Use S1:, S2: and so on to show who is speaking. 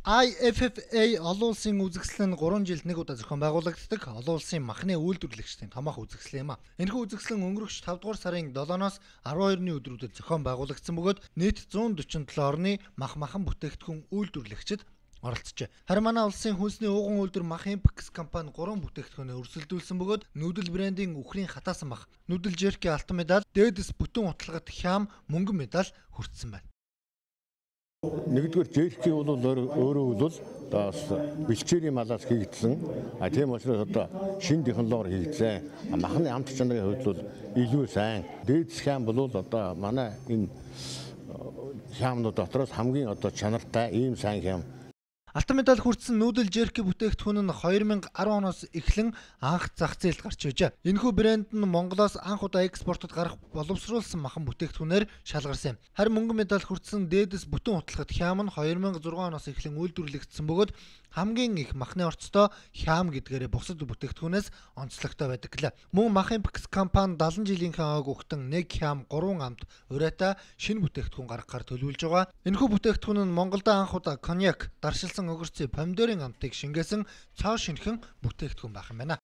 S1: IFFA олон улсын үзэсгэлэн 3 жилд нэг удаа зохион байгуулагддаг олон улсын махны үйлдвэрлэгчдийн томоохон үзэсгэлэн юм а. Энэхүү үзэсгэлэн өнгөрөх 5 дугаар сарын 7-оос 12-ны өдрүүдэд зохион байгуулагдсан бөгөөд нийт 147 орны махан бүтээгдэхүүн үйлдвэрлэгчид оролцжээ. Харин манай улсын хүнсний ууган үйлдвэр Мах Импекс компани 3 бүтээгдэхүүнээ өрсөлдүүлсэн бөгөөд нүүдэл брендийн үхрийн хатаасан мах, нүүдэл жерки алтан медаль, дээдэс бүтэн утлагад хям мөнгөн медаль хүртсэн байна.
S2: Нэгдүгээр жерки бол өөрөө бол бас бэлчээрийн малаас хийгдсэн. Тийм учраас одоо шинэ технологиор хийгдсэн. Махны амт чанарын хувьд бол илүү сайн. Дээдс хям бол одоо манай энэ хямнууд дотроос хамгийн одоо чанартай ийм сайн хям.
S1: Алтан медаль хүртсэн нүүдэл жерки бүтээгдэхүүн нь 2010 оноос эхлэн анх зах зээлд гарч байжээ. Энэхүү брэнд нь Монголоос анх удаа экспортод гарах боловсруулсан махан бүтээгдэхүүнээр шалгарсан юм. Харин мөнгөн медаль хүртсэн дээдэс бүтэн утлагад хям нь 2006 оноос эхлэн үйлдвэрлэгдсэн бөгөөд хамгийн их махны орцтой хям гэдгээрээ бусад бүтээгдэхүүнээс онцлогтой байдаг гэлээ. Мөн Мах Импекс компани 70 жилийнхээ ойг угтан 1 хям 3 амт урайтай шинэ бүтээгдэхүүн гаргахаар төлөвлөж байгаа. Энэхүү бүтээгдэхүүн нь Монголд анх удаа коньяк, даршилсан өгөрцөй помидорын амтыг шингээсэн цоо шинхэн бүтээгдэхүүн байх юм байна.